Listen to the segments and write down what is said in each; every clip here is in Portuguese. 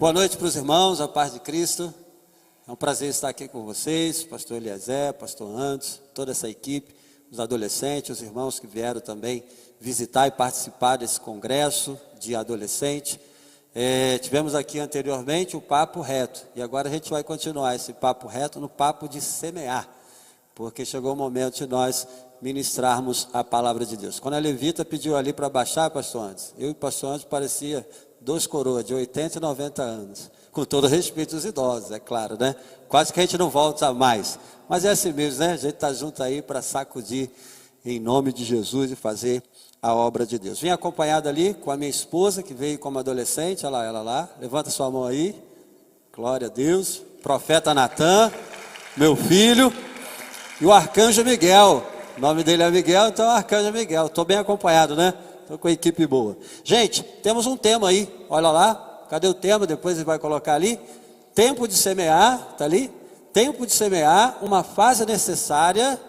Boa noite para os irmãos, a paz de Cristo. É um prazer estar aqui com vocês, pastor Eliezer, pastor Anderson, toda essa equipe, os adolescentes, os irmãos que vieram também visitar e participar desse congresso de adolescente. Tivemos aqui anteriormente o papo reto, e agora a gente vai continuar esse papo reto no papo de semear, porque chegou o momento de nós ministrarmos a palavra de Deus. Quando a Levita pediu ali para baixar, pastor Anderson, eu e o pastor Anderson parecia dois coroas de 80 e 90 anos, com todo respeito aos idosos, é claro, né? Quase que a gente não volta mais, mas é assim mesmo, né? A gente está junto aí para sacudir em nome de Jesus e fazer a obra de Deus. Vim acompanhado ali com a minha esposa, que veio como adolescente, olha lá, ela lá, levanta sua mão aí, glória a Deus, profeta Natan, meu filho, e o arcanjo Miguel, o nome dele é Miguel, então é o arcanjo Miguel, estou bem acompanhado, né? Estou com a equipe boa. Gente, temos um tema aí, olha lá, cadê o tema? Depois ele vai colocar ali, tempo de semear, está ali? Tempo de semear, uma fase necessária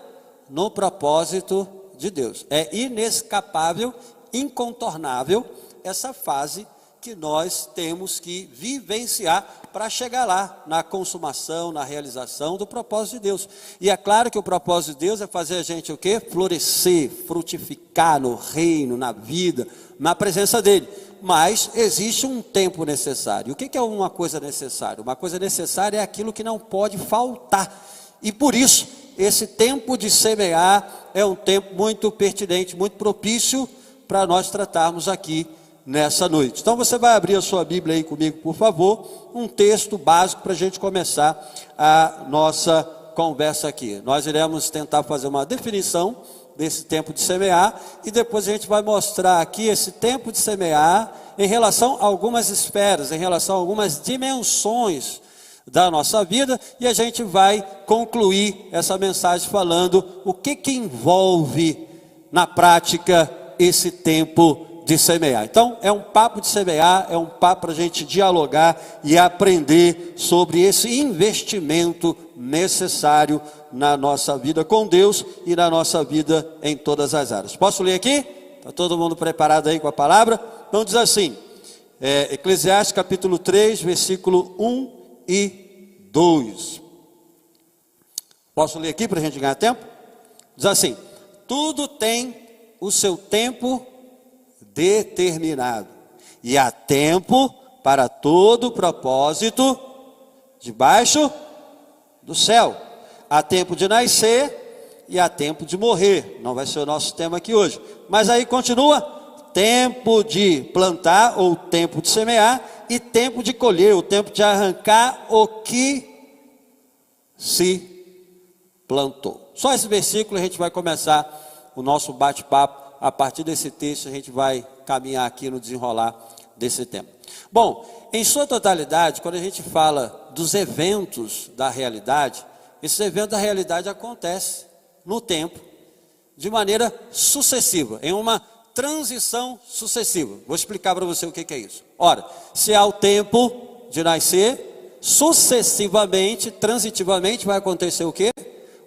no propósito de Deus. É inescapável, incontornável essa fase que nós temos que vivenciar para chegar lá na consumação, na realização do propósito de Deus. E é claro que o propósito de Deus é fazer a gente o quê? Florescer, frutificar no reino, na vida, na presença dele. Mas existe um tempo necessário. O que é uma coisa necessária? Uma coisa necessária é aquilo que não pode faltar. E por isso, esse tempo de semear é um tempo muito pertinente, muito propício para nós tratarmos aqui nessa noite. Então você vai abrir a sua Bíblia aí comigo, por favor, um texto básico para a gente começar a nossa conversa aqui. Nós iremos tentar fazer uma definição desse tempo de semear e depois a gente vai mostrar aqui esse tempo de semear em relação a algumas esferas, em relação a algumas dimensões da nossa vida, e a gente vai concluir essa mensagem falando o que envolve na prática esse tempo de semear. Então é um papo de semear, é um papo para a gente dialogar e aprender sobre esse investimento necessário na nossa vida com Deus e na nossa vida em todas as áreas. Posso ler aqui? Está todo mundo preparado aí com a palavra? Então diz assim, Eclesiastes capítulo 3, versículo 1 e 2. Posso ler aqui para a gente ganhar tempo? Diz assim, tudo tem o seu tempo determinado, e há tempo para todo propósito debaixo do céu. Há tempo de nascer e há tempo de morrer. Não vai ser o nosso tema aqui hoje, mas aí continua, tempo de plantar ou tempo de semear e tempo de colher, o tempo de arrancar o que se plantou. Só esse versículo a gente vai começar o nosso bate-papo. A partir desse texto a gente vai caminhar aqui no desenrolar desse tema. Bom, em sua totalidade, quando a gente fala dos eventos da realidade, esses eventos da realidade acontecem no tempo, de maneira sucessiva, em uma transição sucessiva. Vou explicar para você o que é isso. Ora, se há o tempo de nascer, sucessivamente, transitivamente, vai acontecer o quê?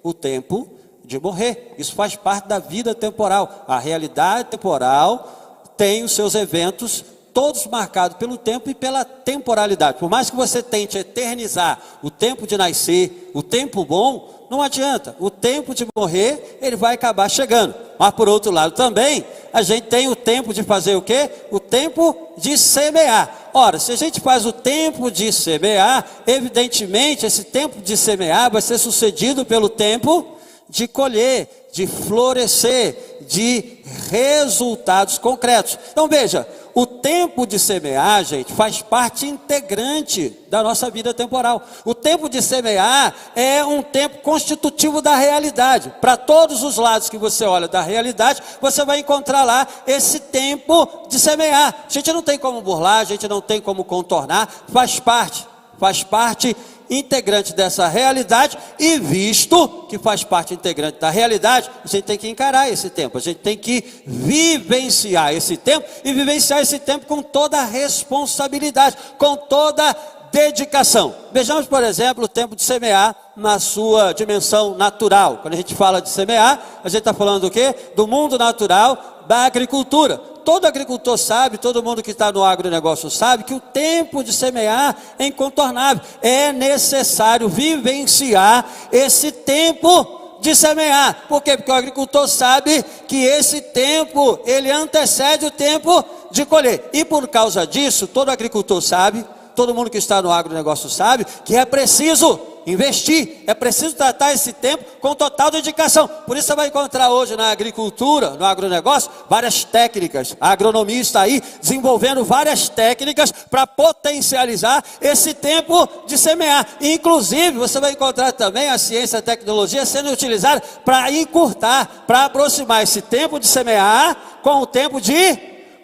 O tempo de morrer. Isso faz parte da vida temporal. A realidade temporal tem os seus eventos todos marcados pelo tempo e pela temporalidade. Por mais que você tente eternizar o tempo de nascer, o tempo bom, não adianta. O tempo de morrer, ele vai acabar chegando. Mas por outro lado também, a gente tem o tempo de fazer o quê? O tempo de semear. Ora, se a gente faz o tempo de semear, evidentemente esse tempo de semear vai ser sucedido pelo tempo de colher, de florescer, de resultados concretos. Então veja, o tempo de semear, gente, faz parte integrante da nossa vida temporal. O tempo de semear é um tempo constitutivo da realidade. Para todos os lados que você olha da realidade, você vai encontrar lá esse tempo de semear. A gente não tem como burlar, a gente não tem como contornar, faz parte integrante dessa realidade, e visto que faz parte integrante da realidade, a gente tem que encarar esse tempo, a gente tem que vivenciar esse tempo, e vivenciar esse tempo com toda a responsabilidade, com toda dedicação. Vejamos, por exemplo, o tempo de semear na sua dimensão natural. Quando a gente fala de semear, a gente está falando do quê? Do mundo natural da agricultura. todo agricultor sabe, todo mundo que está no agronegócio sabe, que o tempo de semear é incontornável. É necessário vivenciar esse tempo de semear. Por quê? Porque o agricultor sabe que esse tempo, ele antecede o tempo de colher. E por causa disso, todo agricultor sabe, todo mundo que está no agronegócio sabe, que é preciso investir, é preciso tratar esse tempo com total dedicação. Por isso você vai encontrar hoje na agricultura, no agronegócio, várias técnicas. A agronomia está aí desenvolvendo várias técnicas para potencializar esse tempo de semear. Inclusive, você vai encontrar também a ciência e a tecnologia sendo utilizada para encurtar, para aproximar esse tempo de semear com o tempo de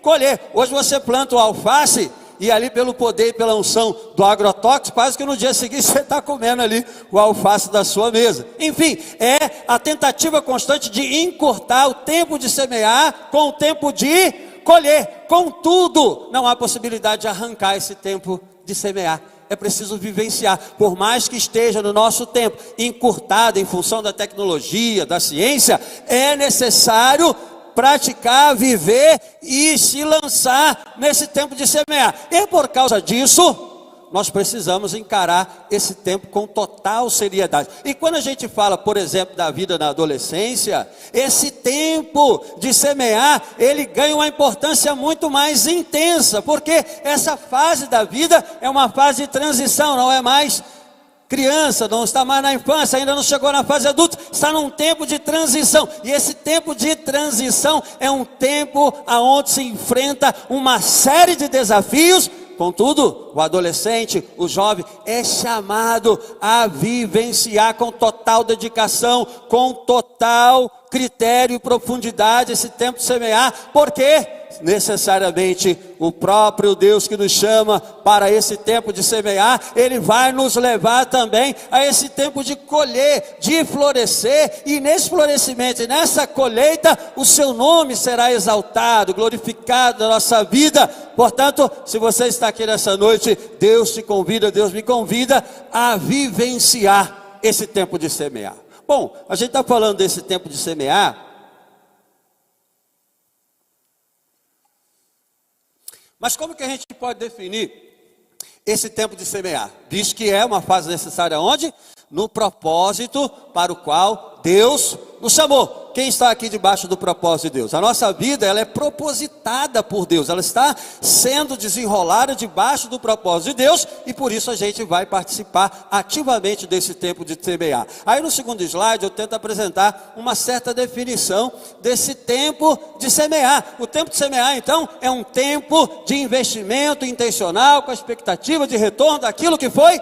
colher. Hoje você planta o alface, e ali pelo poder e pela unção do agrotóxico, quase que no dia seguinte você está comendo ali o alface da sua mesa. Enfim, é a tentativa constante de encurtar o tempo de semear com o tempo de colher. Contudo, não há possibilidade de arrancar esse tempo de semear. É preciso vivenciar, por mais que esteja no nosso tempo encurtado em função da tecnologia, da ciência, é necessário praticar, viver e se lançar nesse tempo de semear. E por causa disso, nós precisamos encarar esse tempo com total seriedade. E quando a gente fala, por exemplo, da vida na adolescência, esse tempo de semear, ele ganha uma importância muito mais intensa, porque essa fase da vida é uma fase de transição, não é mais criança, não está mais na infância, ainda não chegou na fase adulta, está num tempo de transição. E esse tempo de transição é um tempo onde se enfrenta uma série de desafios. Contudo, o adolescente, o jovem, é chamado a vivenciar com total dedicação, com total critério e profundidade esse tempo de semear, porque necessariamente o próprio Deus que nos chama para esse tempo de semear, Ele vai nos levar também a esse tempo de colher, de florescer, e nesse florescimento e nessa colheita, o seu nome será exaltado, glorificado na nossa vida. Portanto, se você está aqui nessa noite, Deus te convida, Deus me convida a vivenciar esse tempo de semear. Bom, a gente está falando desse tempo de semear, mas como que a gente pode definir esse tempo de semear? Diz que é uma fase necessária onde? No propósito para o qual Deus nos chamou. Quem está aqui debaixo do propósito de Deus? A nossa vida, ela é propositada por Deus, ela está sendo desenrolada debaixo do propósito de Deus, e por isso a gente vai participar ativamente desse tempo de semear. Aí no segundo slide eu tento apresentar uma certa definição desse tempo de semear. O tempo de semear, então, é um tempo de investimento intencional, com a expectativa de retorno daquilo que foi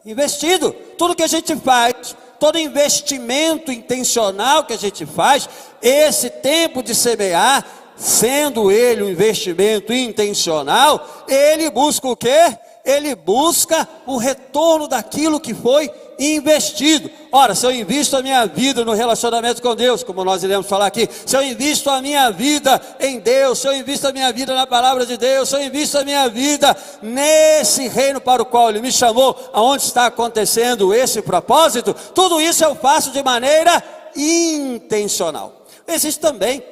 investido. Tudo que a gente faz, todo investimento intencional que a gente faz, esse tempo de semear, sendo ele um investimento intencional, ele busca o quê? Ele busca o retorno daquilo que foi investido. Ora, se eu invisto a minha vida no relacionamento com Deus, como nós iremos falar aqui, se eu invisto a minha vida em Deus, se eu invisto a minha vida na palavra de Deus, se eu invisto a minha vida nesse reino para o qual Ele me chamou, aonde está acontecendo esse propósito, tudo isso eu faço de maneira intencional. Existe também,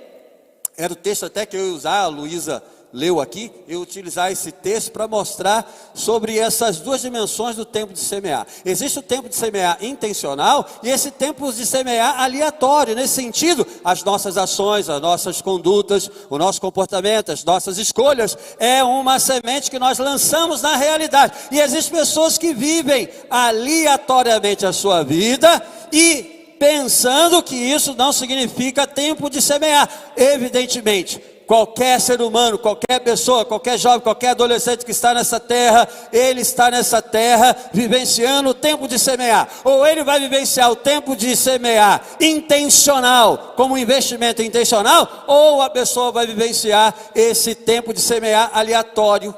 era o texto até que eu ia usar, a Luísa leu aqui, eu utilizar esse texto para mostrar sobre essas duas dimensões do tempo de semear. Existe o tempo de semear intencional e esse tempo de semear aleatório. Nesse sentido, as nossas ações, as nossas condutas, o nosso comportamento, as nossas escolhas, é uma semente que nós lançamos na realidade. E existem pessoas que vivem aleatoriamente a sua vida e pensando que isso não significa tempo de semear. Evidentemente, qualquer ser humano, qualquer pessoa, qualquer jovem, qualquer adolescente que está nessa terra, ele está nessa terra vivenciando o tempo de semear. Ou ele vai vivenciar o tempo de semear intencional, como um investimento intencional, ou a pessoa vai vivenciar esse tempo de semear aleatório,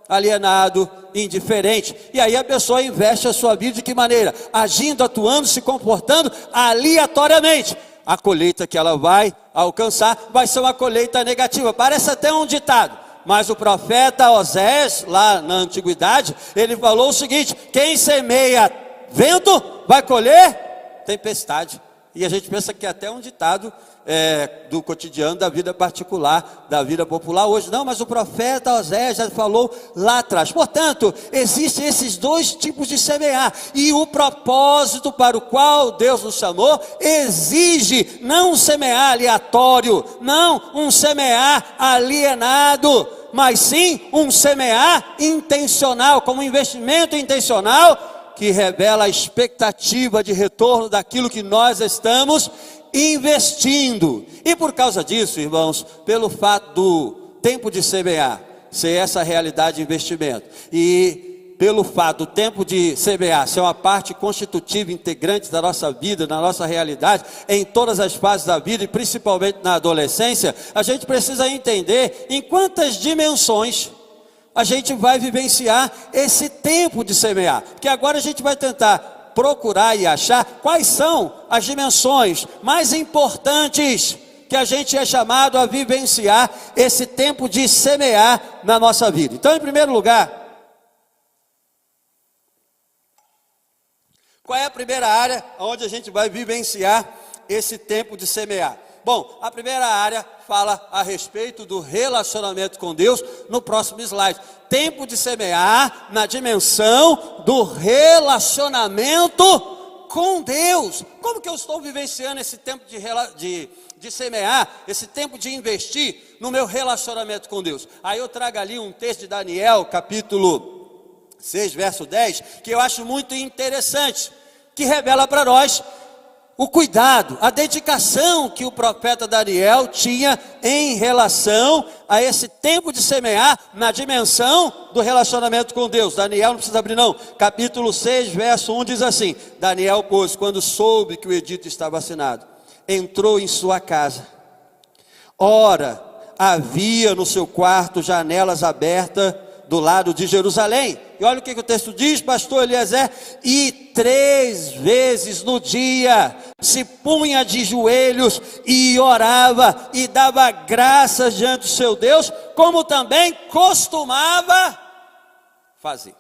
alienado, indiferente. E aí a pessoa investe a sua vida de que maneira? Agindo, atuando, se comportando aleatoriamente. A colheita que ela vai alcançar vai ser uma colheita negativa. Parece até um ditado, mas o profeta Osés, lá na antiguidade, ele falou o seguinte: quem semeia vento vai colher tempestade. E a gente pensa que é até um ditado do cotidiano, da vida particular, da vida popular hoje. Não, mas o profeta Oséias já falou lá atrás. Portanto, existem esses dois tipos de semear. E o propósito para o qual Deus nos chamou exige não um semear aleatório, não um semear alienado, mas sim um semear intencional, como um investimento intencional que revela a expectativa de retorno daquilo que nós estamos investindo. E por causa disso, irmãos, pelo fato do tempo de semear ser essa realidade de investimento, e pelo fato do tempo de semear ser uma parte constitutiva, integrante da nossa vida, da nossa realidade, em todas as fases da vida, e principalmente na adolescência, a gente precisa entender em quantas dimensões a gente vai vivenciar esse tempo de semear. Porque agora a gente vai tentar procurar e achar quais são as dimensões mais importantes que a gente é chamado a vivenciar esse tempo de semear na nossa vida. Então, em primeiro lugar, qual é a primeira área onde a gente vai vivenciar esse tempo de semear? Bom, a primeira área fala a respeito do relacionamento com Deus, no próximo slide. Tempo de semear na dimensão do relacionamento com Deus. Como que eu estou vivenciando esse tempo de semear, esse tempo de investir no meu relacionamento com Deus? Aí eu trago ali um texto de Daniel, capítulo 6, verso 10, que eu acho muito interessante, que revela para nós o cuidado, a dedicação que o profeta Daniel tinha em relação a esse tempo de semear na dimensão do relacionamento com Deus. Daniel, não precisa abrir não, capítulo 6, verso 1 diz assim: Daniel, pois, quando soube que o edito estava assinado, entrou em sua casa. Ora, havia no seu quarto janelas abertas do lado de Jerusalém. E olha o que o texto diz, pastor Eliezer: e 3 vezes no dia se punha de joelhos e orava e dava graças diante do seu Deus, como também costumava fazer.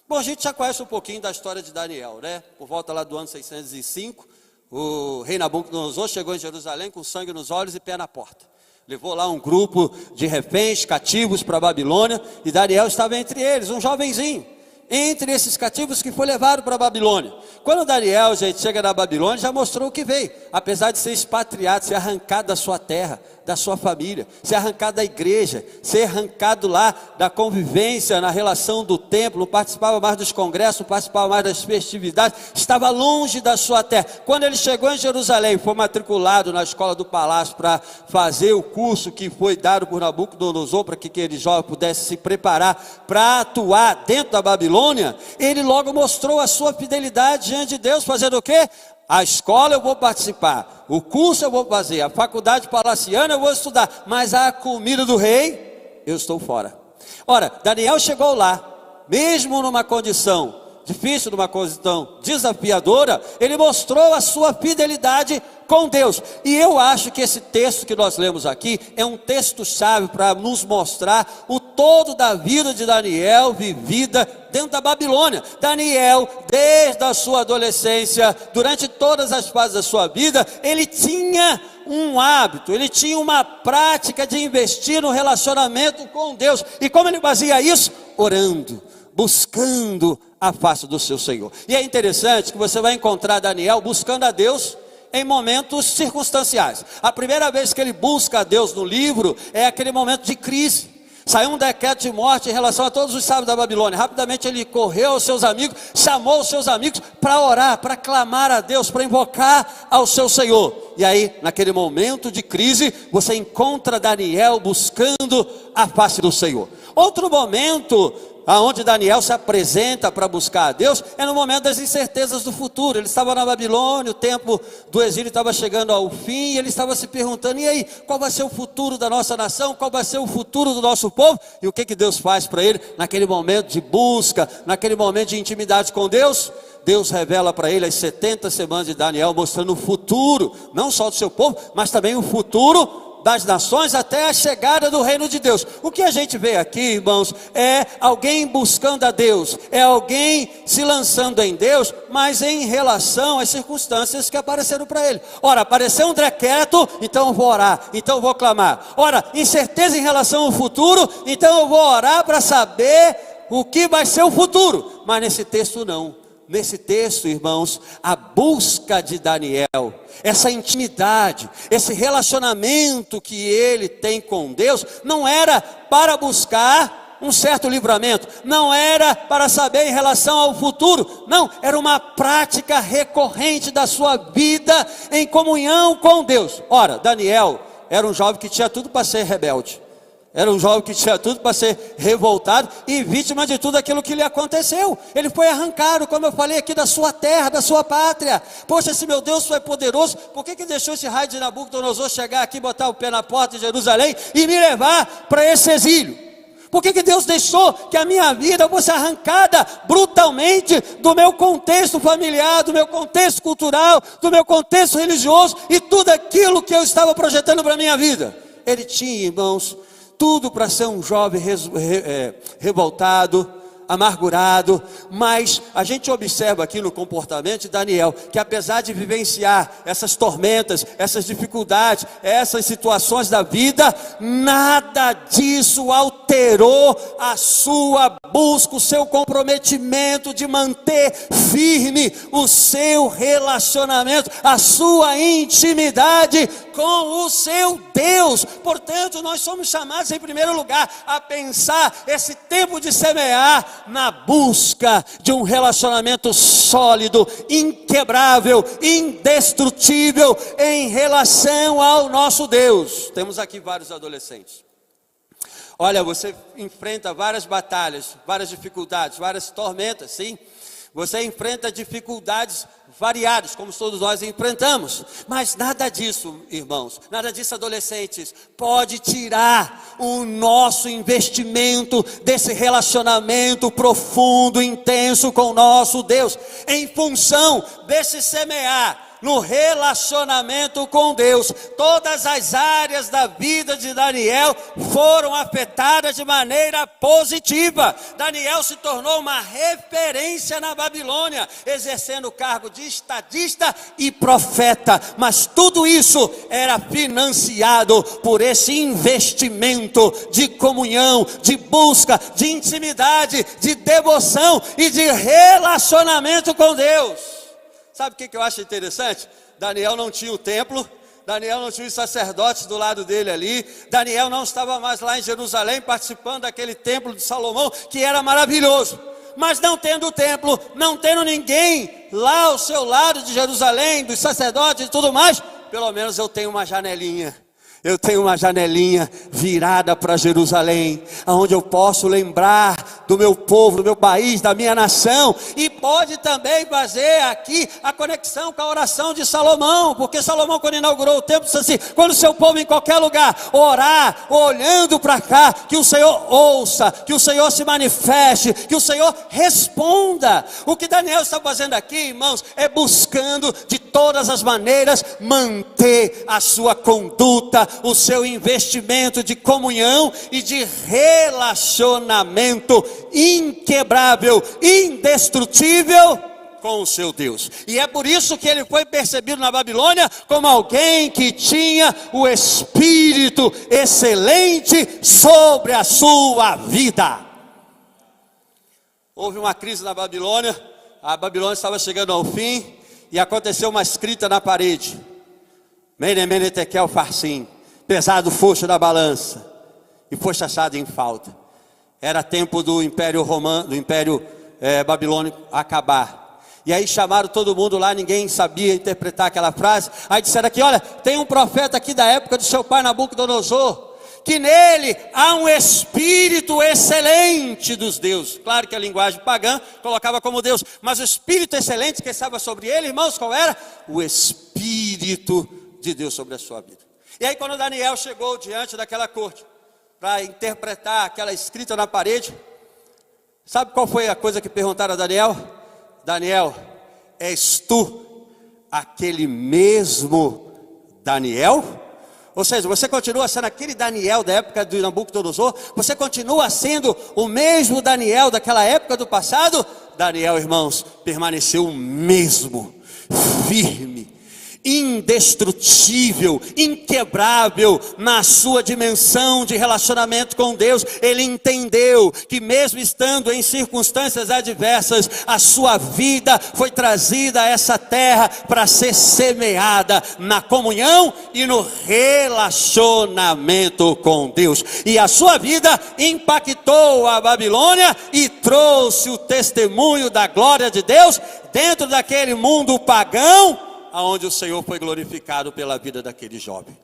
Bom, a gente já conhece um pouquinho da história de Daniel, né? Por volta lá do ano 605, o rei Nabucodonosor chegou em Jerusalém com sangue nos olhos e pé na porta. Levou lá um grupo de reféns, cativos para a Babilônia, e Daniel estava entre eles, um jovenzinho, entre esses cativos que foi levado para a Babilônia. Quando Daniel, gente, chega na Babilônia, já mostrou o que veio. Apesar de ser expatriado, ser arrancado da sua terra, da sua família, ser arrancado da igreja, ser arrancado lá da convivência, na relação do templo, não participava mais dos congressos, não participava mais das festividades, estava longe da sua terra. Quando ele chegou em Jerusalém, foi matriculado na escola do palácio para fazer o curso que foi dado por Nabucodonosor, para que aquele jovem pudesse se preparar para atuar dentro da Babilônia, ele logo mostrou a sua fidelidade diante de Deus, fazendo o quê? A escola eu vou participar, o curso eu vou fazer, a faculdade palaciana eu vou estudar, mas a comida do rei, eu estou fora. Ora, Daniel chegou lá, mesmo numa condição difícil, numa condição desafiadora, ele mostrou a sua fidelidade com Deus. E eu acho que esse texto que nós lemos aqui é um texto-chave para nos mostrar o todo da vida de Daniel vivida dentro da Babilônia. Daniel, desde a sua adolescência, durante todas as fases da sua vida, ele tinha um hábito, ele tinha uma prática de investir no relacionamento com Deus. E como ele fazia isso? Orando, buscando a face do seu Senhor. E é interessante que você vai encontrar Daniel buscando a Deus em momentos circunstanciais. A primeira vez que ele busca a Deus no livro é aquele momento de crise. Saiu um decreto de morte em relação a todos os sábios da Babilônia. Rapidamente ele correu aos seus amigos, chamou os seus amigos para orar, para clamar a Deus, para invocar ao seu Senhor. E aí, naquele momento de crise, você encontra Daniel buscando a face do Senhor. Outro momento aonde Daniel se apresenta para buscar a Deus é no momento das incertezas do futuro. Ele estava na Babilônia, o tempo do exílio estava chegando ao fim, e ele estava se perguntando: e aí, qual vai ser o futuro da nossa nação? Qual vai ser o futuro do nosso povo? E o que Deus faz para ele naquele momento de busca, naquele momento de intimidade com Deus? Deus revela para ele as 70 semanas de Daniel, mostrando o futuro, não só do seu povo, mas também o futuro das nações até a chegada do reino de Deus. O que a gente vê aqui, irmãos, é alguém buscando a Deus, é alguém se lançando em Deus, mas em relação às circunstâncias que apareceram para ele. Ora, apareceu um decreto, então eu vou orar, então eu vou clamar. Ora, incerteza em relação ao futuro, então eu vou orar para saber o que vai ser o futuro. Mas nesse texto não. Nesse texto, irmãos, a busca de Daniel, essa intimidade, esse relacionamento que ele tem com Deus, não era para buscar um certo livramento, não era para saber em relação ao futuro, não, era uma prática recorrente da sua vida em comunhão com Deus. Ora, Daniel era um jovem que tinha tudo para ser rebelde. Era um jovem que tinha tudo para ser revoltado e vítima de tudo aquilo que lhe aconteceu. Ele foi arrancado, como eu falei aqui, da sua terra, da sua pátria. Poxa, se meu Deus foi poderoso, por que deixou esse raio de Nabucodonosor chegar aqui, botar o pé na porta de Jerusalém e me levar para esse exílio? Por que Deus deixou que a minha vida fosse arrancada brutalmente do meu contexto familiar, do meu contexto cultural, do meu contexto religioso e tudo aquilo que eu estava projetando para a minha vida? Ele tinha, irmãos, tudo para ser um jovem revoltado, amargurado, mas a gente observa aqui no comportamento de Daniel, que apesar de vivenciar essas tormentas, essas dificuldades, essas situações da vida, nada disso alterou a sua busca, o seu comprometimento de manter firme o seu relacionamento, a sua intimidade com o seu Deus. Portanto, nós somos chamados em primeiro lugar a pensar esse tempo de semear na busca de um relacionamento sólido, inquebrável, indestrutível em relação ao nosso Deus. Temos aqui vários adolescentes. Olha, você enfrenta várias batalhas, várias dificuldades, várias tormentas, sim. Você enfrenta dificuldades variadas, como todos nós enfrentamos. Mas nada disso, irmãos, nada disso, adolescentes, pode tirar o nosso investimento desse relacionamento profundo, intenso com o nosso Deus. Em função desse semear no relacionamento com Deus, todas as áreas da vida de Daniel foram afetadas de maneira positiva. Daniel se tornou uma referência na Babilônia, exercendo o cargo de estadista e profeta, mas tudo isso era financiado por esse investimento de comunhão, de busca, de intimidade, de devoção e de relacionamento com Deus. Sabe o que eu acho interessante? Daniel não tinha o templo, Daniel não tinha os sacerdotes do lado dele ali, Daniel não estava mais lá em Jerusalém participando daquele templo de Salomão, que era maravilhoso. Mas não tendo o templo, não tendo ninguém lá ao seu lado de Jerusalém, dos sacerdotes e tudo mais, pelo menos eu tenho uma janelinha. Eu tenho uma janelinha virada para Jerusalém, onde eu posso lembrar do meu povo, do meu país, da minha nação, e pode também fazer aqui a conexão com a oração de Salomão, porque Salomão, quando inaugurou o templo, disse assim: quando o seu povo em qualquer lugar orar, olhando para cá, que o Senhor ouça, que o Senhor se manifeste, que o Senhor responda. O que Daniel está fazendo aqui, irmãos, é buscando de todas as maneiras manter a sua conduta, o seu investimento de comunhão e de relacionamento inquebrável, indestrutível com o seu Deus. E é por isso que ele foi percebido na Babilônia como alguém que tinha o espírito excelente sobre a sua vida. Houve uma crise na Babilônia, a Babilônia estava chegando ao fim e aconteceu uma escrita na parede: Mene, Mene, Tekel, Farsim. Pesado foste da balança e foste achado em falta. Era tempo do Império Romano, do Império Babilônico acabar. E aí chamaram todo mundo lá, ninguém sabia interpretar aquela frase. Aí disseram aqui: olha, tem um profeta aqui da época do seu pai Nabucodonosor, que nele há um espírito excelente dos deuses. Claro que a linguagem pagã colocava como Deus, mas o espírito excelente que estava sobre ele, irmãos, qual era? O espírito de Deus sobre a sua vida. E aí quando Daniel chegou diante daquela corte para interpretar aquela escrita na parede, sabe qual foi a coisa que perguntaram a Daniel? Daniel, és tu aquele mesmo Daniel? Ou seja, você continua sendo aquele Daniel da época de Nabucodonosor, você continua sendo o mesmo Daniel daquela época do passado. Daniel, irmãos, permaneceu o mesmo, firme, indestrutível, inquebrável na sua dimensão de relacionamento com Deus. Ele entendeu que mesmo estando em circunstâncias adversas, a sua vida foi trazida a essa terra para ser semeada na comunhão e no relacionamento com Deus. E a sua vida impactou a Babilônia e trouxe o testemunho da glória de Deus dentro daquele mundo pagão, aonde o Senhor foi glorificado pela vida daquele jovem.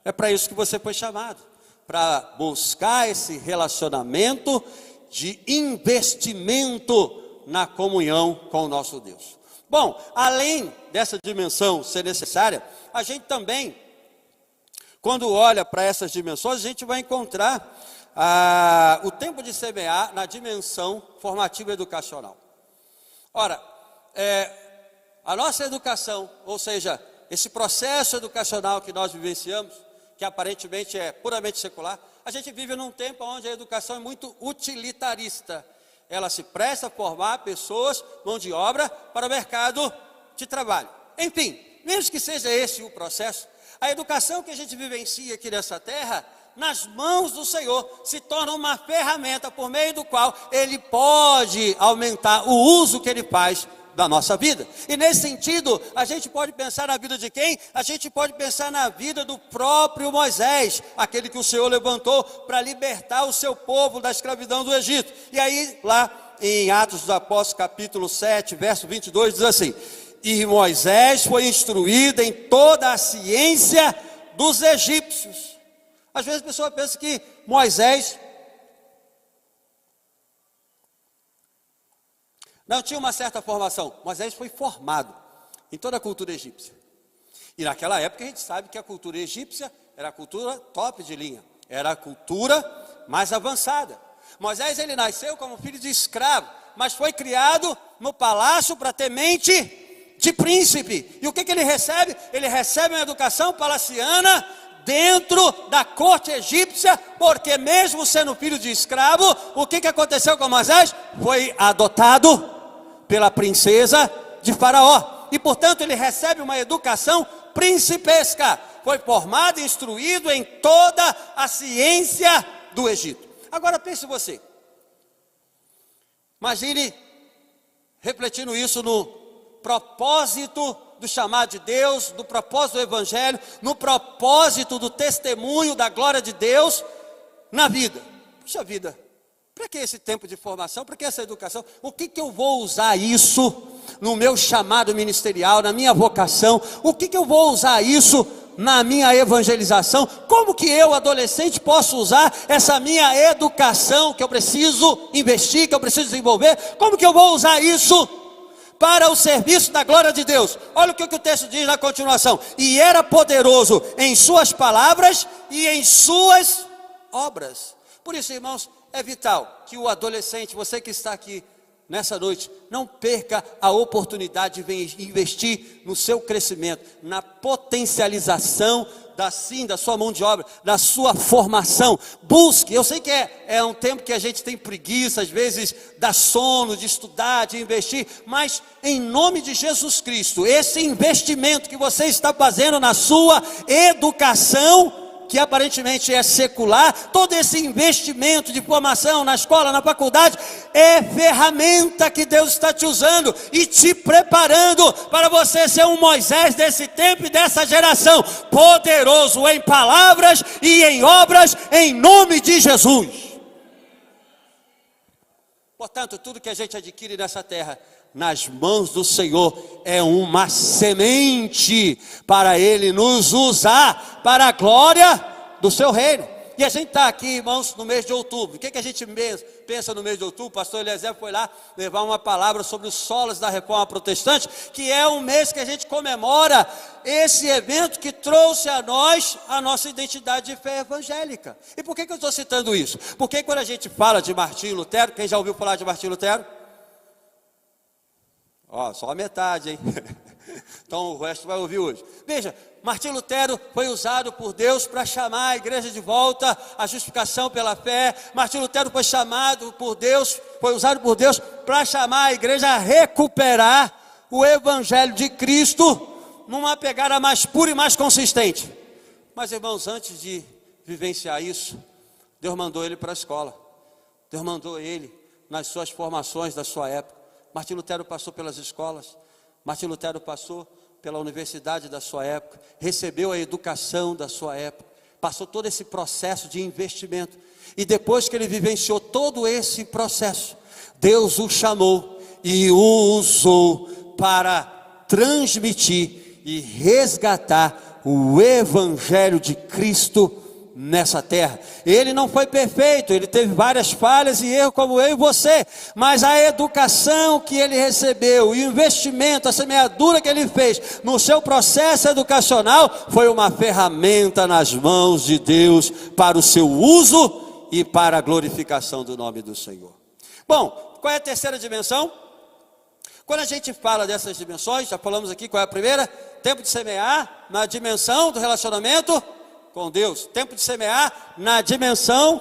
É para isso que você foi chamado, para buscar esse relacionamento de investimento na comunhão com o nosso Deus. Bom, além dessa dimensão ser necessária, a gente também, quando olha para essas dimensões, a gente vai encontrar o tempo de semear na dimensão formativa educacional. Ora, a nossa educação, ou seja, esse processo educacional que nós vivenciamos, que aparentemente é puramente secular, a gente vive num tempo onde a educação é muito utilitarista. Ela se presta a formar pessoas, mão de obra, para o mercado de trabalho. Enfim, mesmo que seja esse o processo, a educação que a gente vivencia aqui nessa terra, nas mãos do Senhor, se torna uma ferramenta por meio do qual Ele pode aumentar o uso que Ele faz da nossa vida. E nesse sentido, a gente pode pensar na vida de quem? A gente pode pensar na vida do próprio Moisés, aquele que o Senhor levantou para libertar o seu povo da escravidão do Egito. E aí, lá em Atos dos Apóstolos, capítulo 7, verso 22, diz assim: e Moisés foi instruído em toda a ciência dos egípcios. Às vezes a pessoa pensa que Moisés não tinha uma certa formação. Moisés foi formado em toda a cultura egípcia. E naquela época a gente sabe que a cultura egípcia era a cultura top de linha. Era a cultura mais avançada. Moisés, ele nasceu como filho de escravo, mas foi criado no palácio para ter mente de príncipe. E o que ele recebe? Ele recebe uma educação palaciana dentro da corte egípcia, porque mesmo sendo filho de escravo, o que aconteceu com Moisés? Foi adotado pela princesa de Faraó, e portanto ele recebe uma educação principesca, foi formado e instruído em toda a ciência do Egito. Agora pense você, imagine refletindo isso no propósito do chamado de Deus, no propósito do Evangelho, no propósito do testemunho da glória de Deus na vida. Puxa vida, para que esse tempo de formação? Para que essa educação? O que eu vou usar isso no meu chamado ministerial, na minha vocação? O que eu vou usar isso na minha evangelização? Como que eu, adolescente, posso usar essa minha educação que eu preciso investir, que eu preciso desenvolver? Como que eu vou usar isso para o serviço da glória de Deus? Olha o que o texto diz na continuação: e era poderoso em suas palavras e em suas obras. Por isso, irmãos, é vital que o adolescente, você que está aqui nessa noite, não perca a oportunidade de investir no seu crescimento, na potencialização da sua mão de obra, da sua formação. Busque, eu sei que é um tempo que a gente tem preguiça, às vezes dá sono de estudar, de investir, mas em nome de Jesus Cristo, esse investimento que você está fazendo na sua educação, que aparentemente é secular, todo esse investimento de formação na escola, na faculdade, é ferramenta que Deus está te usando e te preparando para você ser um Moisés desse tempo e dessa geração, poderoso em palavras e em obras, em nome de Jesus. Portanto, tudo que a gente adquire nessa terra, nas mãos do Senhor, é uma semente para Ele nos usar para a glória do seu reino. E a gente está aqui, irmãos, no mês de outubro. O que a gente pensa no mês de outubro? O pastor Eliezer foi lá levar uma palavra sobre os solos da Reforma Protestante, que é um mês que a gente comemora esse evento que trouxe a nós a nossa identidade de fé evangélica. E por que eu estou citando isso? Porque quando a gente fala de Martinho Lutero, quem já ouviu falar de Martinho Lutero? Ó, só a metade, hein? Então o resto vai ouvir hoje. Veja, Martim Lutero foi usado por Deus para chamar a igreja de volta à justificação pela fé. Martim Lutero foi usado por Deus para chamar a igreja a recuperar o evangelho de Cristo numa pegada mais pura e mais consistente. Mas, irmãos, antes de vivenciar isso, Deus mandou ele para a escola. Deus mandou ele nas suas formações da sua época. Martim Lutero passou pelas escolas. Martim Lutero passou pela universidade da sua época. Recebeu a educação da sua época. Passou todo esse processo de investimento. E depois que ele vivenciou todo esse processo, Deus o chamou e o usou para transmitir e resgatar o evangelho de Cristo nessa terra. Ele não foi perfeito, ele teve várias falhas e erros como eu e você, mas a educação que ele recebeu, o investimento, a semeadura que ele fez no seu processo educacional, foi uma ferramenta nas mãos de Deus para o seu uso e para a glorificação do nome do Senhor. Bom, qual é a terceira dimensão? Quando a gente fala dessas dimensões, já falamos aqui qual é a primeira? Tempo de semear na dimensão do relacionamento com Deus. Tempo de semear na dimensão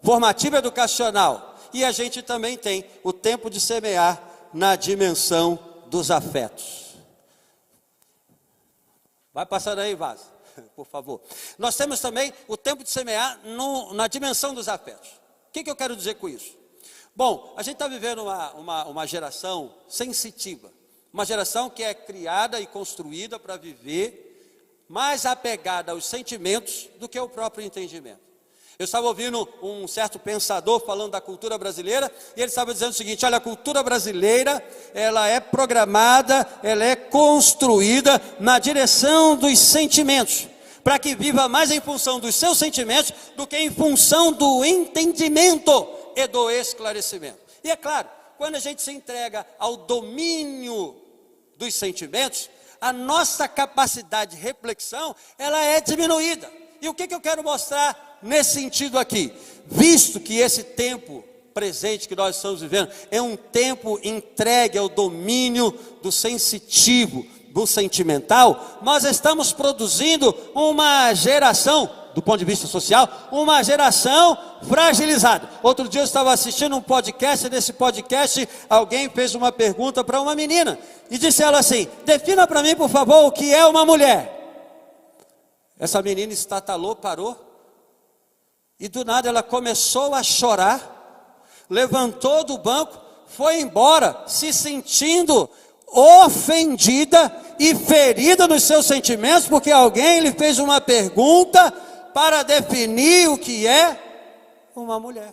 formativa educacional. E a gente também tem o tempo de semear na dimensão dos afetos. Vai passando aí, Vaz, por favor. Nós temos também o tempo de semear na dimensão dos afetos. O que eu quero dizer com isso? Bom, a gente está vivendo uma geração sensitiva, uma geração que é criada e construída para viver mais apegada aos sentimentos do que ao próprio entendimento. Eu estava ouvindo um certo pensador falando da cultura brasileira, e ele estava dizendo o seguinte: olha, a cultura brasileira, ela é programada, ela é construída na direção dos sentimentos, para que viva mais em função dos seus sentimentos do que em função do entendimento e do esclarecimento. E é claro, quando a gente se entrega ao domínio dos sentimentos, a nossa capacidade de reflexão, ela é diminuída. E o que eu quero mostrar nesse sentido aqui? Visto que esse tempo presente que nós estamos vivendo é um tempo entregue ao domínio do sensitivo, do sentimental, nós estamos produzindo uma geração, do ponto de vista social, uma geração fragilizada. Outro dia eu estava assistindo um podcast, e nesse podcast alguém fez uma pergunta para uma menina, e disse ela assim: defina para mim, por favor, o que é uma mulher. Essa menina estatalou, parou, e do nada ela começou a chorar, levantou do banco, foi embora, se sentindo ofendida e ferida nos seus sentimentos, porque alguém lhe fez uma pergunta para definir o que é uma mulher.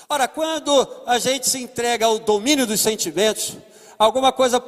Ora, quando a gente se entrega ao domínio dos sentimentos, alguma coisa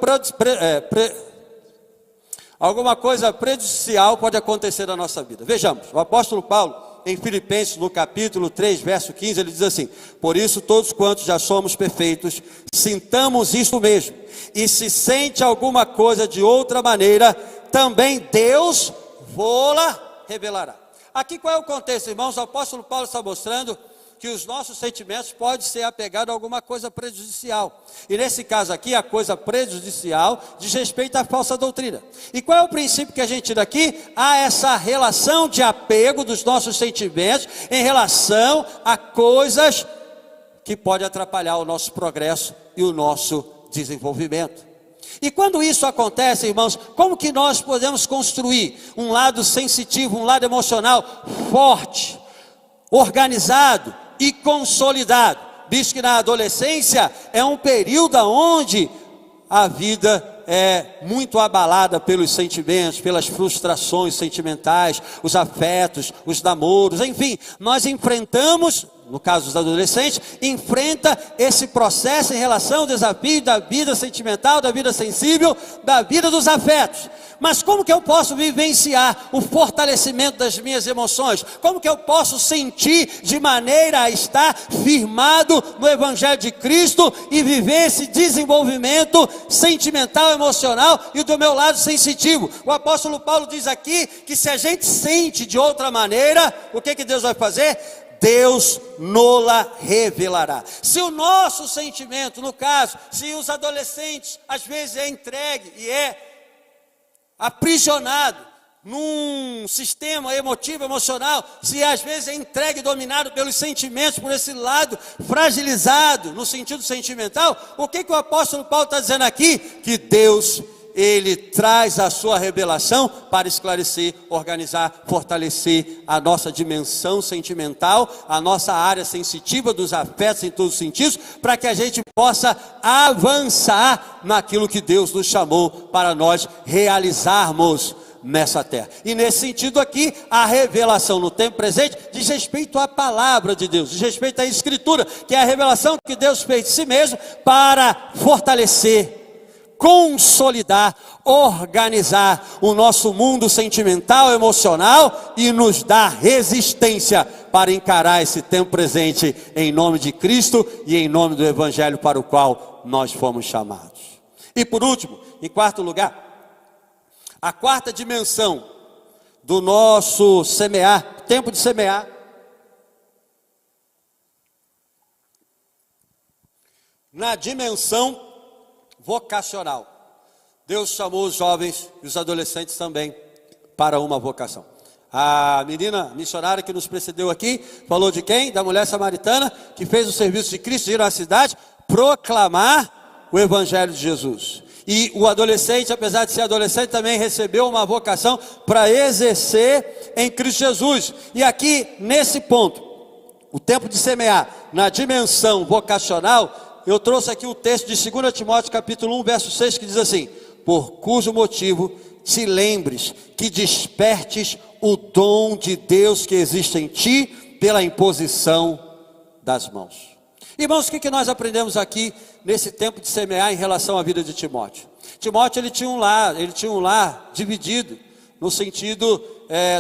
prejudicial pode acontecer na nossa vida. Vejamos, o apóstolo Paulo, em Filipenses, no capítulo 3, verso 15, ele diz assim: por isso todos quantos já somos perfeitos, sintamos isto mesmo, e se sente alguma coisa de outra maneira, também Deus vô-la revelará. Aqui qual é o contexto, irmãos? O apóstolo Paulo está mostrando que os nossos sentimentos podem ser apegados a alguma coisa prejudicial. E nesse caso aqui, a coisa prejudicial diz respeito à falsa doutrina. E qual é o princípio que a gente tira aqui? Há essa relação de apego dos nossos sentimentos em relação a coisas que podem atrapalhar o nosso progresso e o nosso desenvolvimento. E quando isso acontece, irmãos, como que nós podemos construir um lado sensitivo, um lado emocional forte, organizado e consolidado, visto que na adolescência é um período onde a vida é muito abalada pelos sentimentos, pelas frustrações sentimentais, os afetos, os namoros, enfim, nós enfrentamos, no caso dos adolescentes, enfrenta esse processo em relação ao desafio da vida sentimental, da vida sensível, da vida dos afetos. Mas como que eu posso vivenciar o fortalecimento das minhas emoções? Como que eu posso sentir de maneira a estar firmado no Evangelho de Cristo e viver esse desenvolvimento sentimental, emocional e do meu lado sensitivo? O apóstolo Paulo diz aqui que se a gente sente de outra maneira, o que Deus vai fazer? Deus nola revelará. Se o nosso sentimento, no caso, se os adolescentes às vezes é entregue e é aprisionado num sistema emotivo, emocional, se às vezes é entregue e dominado pelos sentimentos, por esse lado fragilizado no sentido sentimental, o que o apóstolo Paulo está dizendo aqui? Que Deus, Ele traz a sua revelação para esclarecer, organizar, fortalecer a nossa dimensão sentimental, a nossa área sensitiva dos afetos em todos os sentidos, para que a gente possa avançar naquilo que Deus nos chamou para nós realizarmos nessa terra. E nesse sentido aqui, a revelação no tempo presente diz respeito à palavra de Deus, diz respeito à Escritura, que é a revelação que Deus fez de si mesmo para fortalecer, consolidar, organizar o nosso mundo sentimental, emocional e nos dar resistência para encarar esse tempo presente em nome de Cristo e em nome do Evangelho para o qual nós fomos chamados. E por último, em quarto lugar, a quarta dimensão do nosso semear, tempo de semear, na dimensão vocacional. Deus chamou os jovens e os adolescentes também para uma vocação. A menina missionária que nos precedeu aqui falou de quem? Da mulher samaritana que fez o serviço de Cristo de ir à cidade proclamar o Evangelho de Jesus. E o adolescente, apesar de ser adolescente, também recebeu uma vocação para exercer em Cristo Jesus. E aqui, nesse ponto, o tempo de semear, na dimensão vocacional, eu trouxe aqui o texto de 2 Timóteo capítulo 1, verso 6, que diz assim: por cujo motivo te lembres que despertes o dom de Deus que existe em ti pela imposição das mãos. Irmãos, o que nós aprendemos aqui nesse tempo de semear em relação à vida de Timóteo? Timóteo, ele tinha um lar dividido no sentido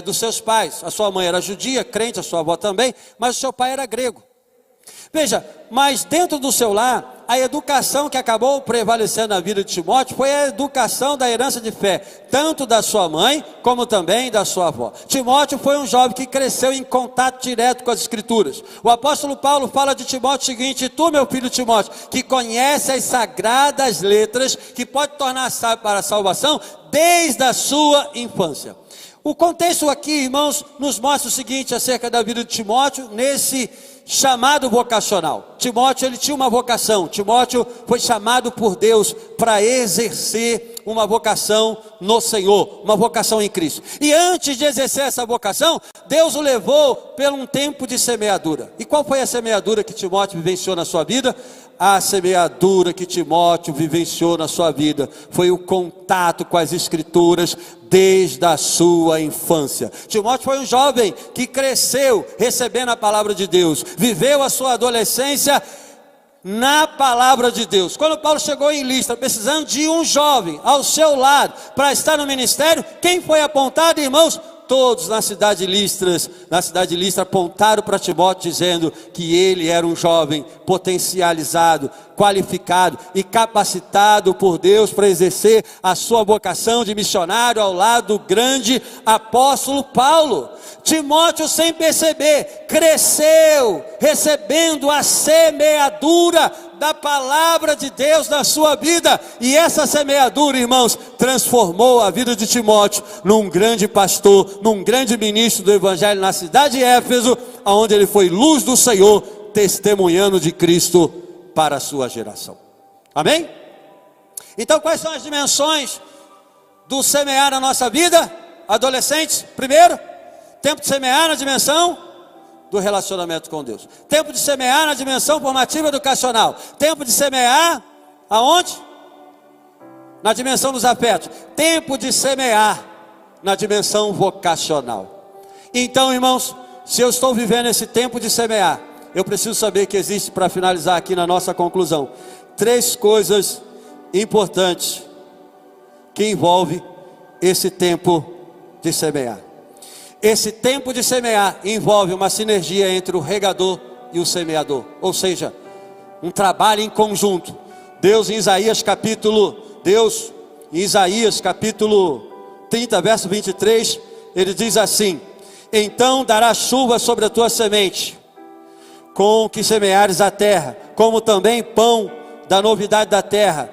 dos seus pais. A sua mãe era judia, crente, a sua avó também, mas o seu pai era grego. Veja, mas dentro do seu lar, a educação que acabou prevalecendo na vida de Timóteo foi a educação da herança de fé, tanto da sua mãe, como também da sua avó. Timóteo foi um jovem que cresceu em contato direto com as Escrituras. O apóstolo Paulo fala de Timóteo o seguinte: e tu, meu filho Timóteo, que conhece as sagradas letras, que pode tornar sábio para a salvação, desde a sua infância. O contexto aqui, irmãos, nos mostra o seguinte acerca da vida de Timóteo, nesse chamado vocacional. Timóteo, ele tinha uma vocação. Timóteo foi chamado por Deus para exercer uma vocação no Senhor, uma vocação em Cristo. E antes de exercer essa vocação, Deus o levou por um tempo de semeadura. E qual foi a semeadura que Timóteo vivenciou na sua vida? A semeadura que Timóteo vivenciou na sua vida foi o contato com as Escrituras desde a sua infância. Timóteo foi um jovem que cresceu recebendo a palavra de Deus, viveu a sua adolescência na palavra de Deus. Quando Paulo chegou em Listra, precisando de um jovem ao seu lado para estar no ministério, quem foi apontado, irmãos? Todos na cidade de Listra apontaram para Timóteo, dizendo que ele era um jovem potencializado, qualificado e capacitado por Deus para exercer a sua vocação de missionário ao lado do grande apóstolo Paulo. Timóteo, sem perceber, cresceu recebendo a semeadura da palavra de Deus na sua vida, e essa semeadura, irmãos, transformou a vida de Timóteo num grande pastor, num grande ministro do Evangelho na cidade de Éfeso, onde ele foi luz do Senhor, testemunhando de Cristo para a sua geração. Amém? Então, quais são as dimensões do semear na nossa vida? Adolescentes, primeiro, tempo de semear na dimensão do relacionamento com Deus. Tempo de semear na dimensão formativa educacional. Tempo de semear aonde? Na dimensão dos afetos. Tempo de semear na dimensão vocacional. Então, irmãos, se eu estou vivendo esse tempo de semear, eu preciso saber que existe, para finalizar aqui na nossa conclusão, 3 coisas importantes que envolvem esse tempo de semear. Esse tempo de semear envolve uma sinergia entre o regador e o semeador, ou seja, um trabalho em conjunto. Deus em Isaías capítulo 30, verso 23, ele diz assim: então dará chuva sobre a tua semente, com que semeares a terra, como também pão da novidade da terra,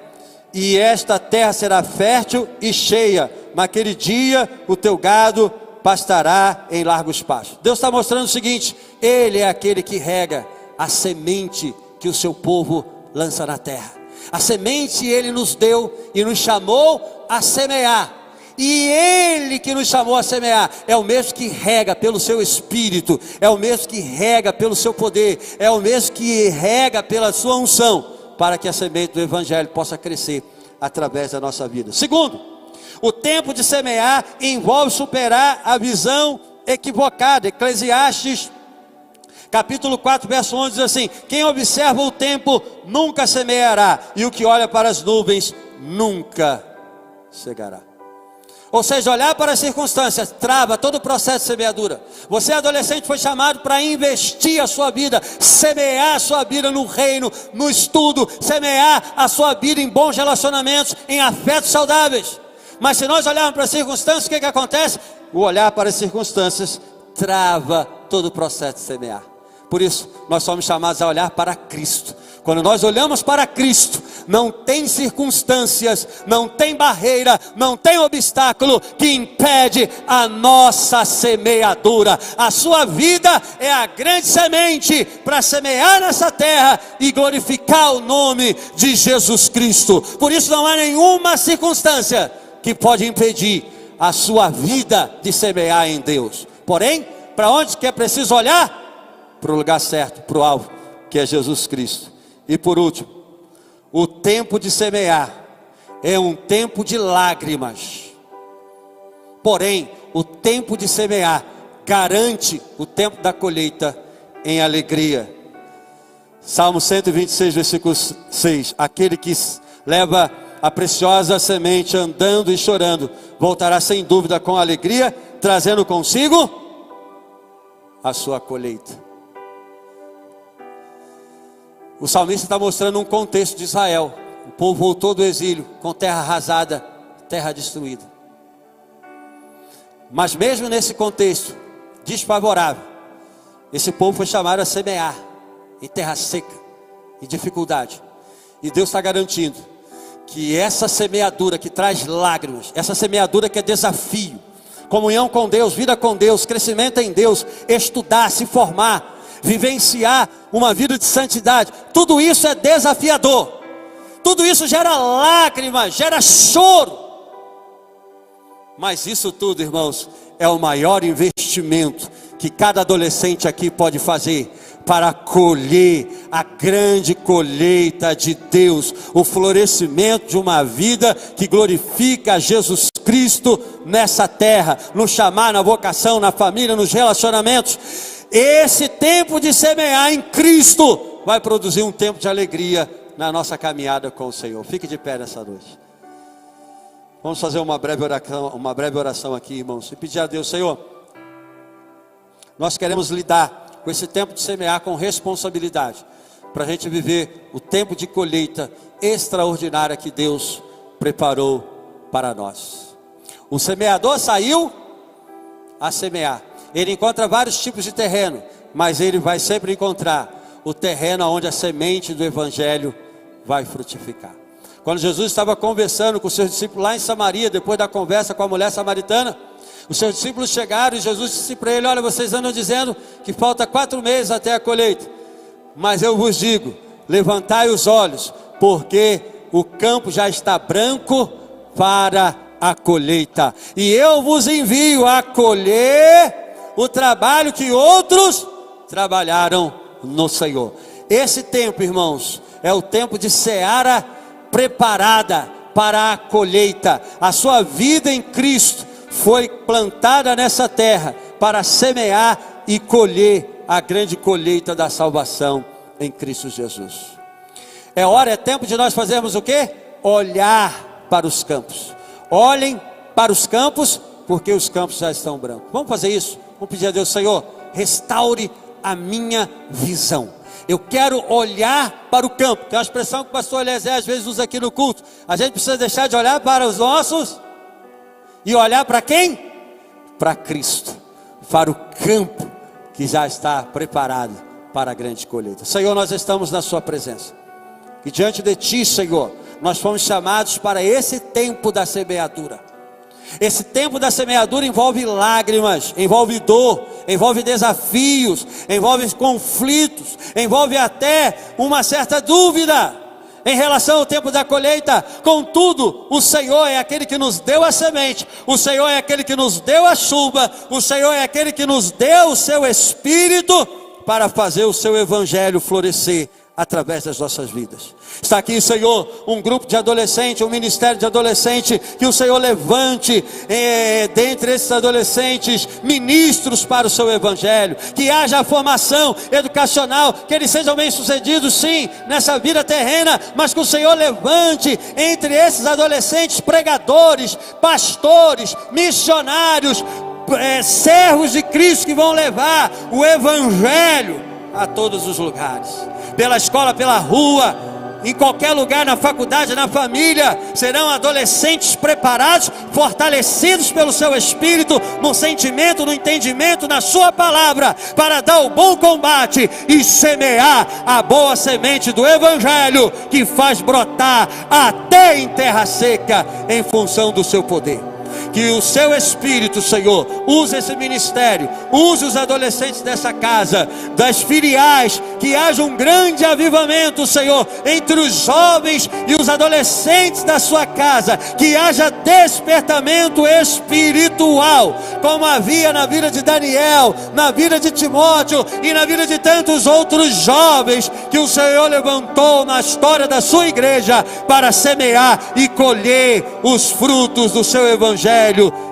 e esta terra será fértil e cheia, naquele dia o teu gado pastará em largos pastos. Deus está mostrando o seguinte: Ele é aquele que rega a semente que o seu povo lança na terra. A semente Ele nos deu e nos chamou a semear. E Ele que nos chamou a semear é o mesmo que rega pelo seu Espírito, é o mesmo que rega pelo seu poder, é o mesmo que rega pela sua unção, para que a semente do Evangelho possa crescer através da nossa vida. Segundo, o tempo de semear envolve superar a visão equivocada. Eclesiastes capítulo 4, verso 11 diz assim: quem observa o tempo nunca semeará, e o que olha para as nuvens nunca cegará. Ou seja, olhar para as circunstâncias trava todo o processo de semeadura. Você, adolescente, foi chamado para investir a sua vida, semear a sua vida no reino, no estudo, semear a sua vida em bons relacionamentos, em afetos saudáveis. Mas se nós olharmos para as circunstâncias, o que acontece? O olhar para as circunstâncias trava todo o processo de semear. Por isso, nós somos chamados a olhar para Cristo. Quando nós olhamos para Cristo, não tem circunstâncias, não tem barreira, não tem obstáculo que impede a nossa semeadura. A sua vida é a grande semente para semear nessa terra e glorificar o nome de Jesus Cristo. Por isso não há nenhuma circunstância que pode impedir a sua vida de semear em Deus. Porém, para onde que é preciso olhar? Para o lugar certo, para o alvo, que é Jesus Cristo. E por último, o tempo de semear é um tempo de lágrimas. Porém, o tempo de semear garante o tempo da colheita em alegria. Salmo 126, versículo 6. Aquele que leva a preciosa semente andando e chorando, voltará sem dúvida com alegria, trazendo consigo a sua colheita. O salmista está mostrando um contexto de Israel. O povo voltou do exílio com terra arrasada, terra destruída. Mas mesmo nesse contexto desfavorável, esse povo foi chamado a semear em terra seca, em dificuldade. E Deus está garantindo que essa semeadura que traz lágrimas, essa semeadura que é desafio, comunhão com Deus, vida com Deus, crescimento em Deus, estudar, se formar, vivenciar uma vida de santidade, tudo isso é desafiador, tudo isso gera lágrimas, gera choro, mas isso tudo, irmãos, é o maior investimento que cada adolescente aqui pode fazer para colher a grande colheita de Deus, o florescimento de uma vida que glorifica a Jesus Cristo nessa terra, no chamar, na vocação, na família, nos relacionamentos. Esse tempo de semear em Cristo vai produzir um tempo de alegria na nossa caminhada com o Senhor. Fique de pé nessa noite. Vamos fazer uma breve oração aqui, irmãos, e pedir a Deus: Senhor, nós queremos lidar com esse tempo de semear com responsabilidade, para a gente viver o tempo de colheita extraordinária que Deus preparou para nós. O semeador saiu a semear. Ele encontra vários tipos de terreno, mas ele vai sempre encontrar o terreno onde a semente do Evangelho vai frutificar. Quando Jesus estava conversando com os seus discípulos lá em Samaria, depois da conversa com a mulher samaritana, os seus discípulos chegaram e Jesus disse para ele: olha, vocês andam dizendo que falta 4 meses até a colheita, mas eu vos digo, levantai os olhos, porque o campo já está branco para a colheita, e eu vos envio a colher o trabalho que outros trabalharam no Senhor. Esse tempo, irmãos, é o tempo de seara preparada para a colheita. A sua vida em Cristo foi plantada nessa terra para semear e colher a grande colheita da salvação em Cristo Jesus. É tempo de nós fazermos o quê? Olhar para os campos. Olhem para os campos, porque os campos já estão brancos. Vamos fazer isso? Vamos pedir a Deus: Senhor, restaure a minha visão. Eu quero olhar para o campo, que é uma expressão que o pastor Eliezer às vezes usa aqui no culto. A gente precisa deixar de olhar para os nossos e olhar para quem? Para Cristo, para o campo que já está preparado para a grande colheita. Senhor, nós estamos na sua presença, e diante de ti, Senhor, nós fomos chamados para esse tempo da semeadura. Esse tempo da semeadura envolve lágrimas, envolve dor, envolve desafios, envolve conflitos, envolve até uma certa dúvida em relação ao tempo da colheita. Contudo, o Senhor é aquele que nos deu a semente, o Senhor é aquele que nos deu a chuva, o Senhor é aquele que nos deu o seu Espírito para fazer o seu evangelho florescer através das nossas vidas. Está aqui, Senhor, um grupo de adolescentes, um ministério de adolescentes, que o Senhor levante dentre esses adolescentes ministros para o seu evangelho, que haja a formação educacional, que eles sejam bem sucedidos sim, nessa vida terrena, mas que o Senhor levante entre esses adolescentes pregadores, pastores, missionários, servos de Cristo, que vão levar o evangelho a todos os lugares, pela escola, pela rua, em qualquer lugar, na faculdade, na família. Serão adolescentes preparados, fortalecidos pelo seu Espírito, no sentimento, no entendimento, na sua palavra, para dar o bom combate e semear a boa semente do evangelho, que faz brotar até em terra seca, em função do seu poder. Que o seu Espírito, Senhor, use esse ministério, use os adolescentes dessa casa, das filiais, que haja um grande avivamento, Senhor, entre os jovens e os adolescentes da sua casa, que haja despertamento espiritual, como havia na vida de Daniel, na vida de Timóteo e na vida de tantos outros jovens que o Senhor levantou na história da sua igreja para semear e colher os frutos do seu evangelho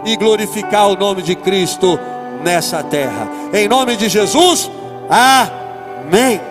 e glorificar o nome de Cristo nessa terra. Em nome de Jesus, amém.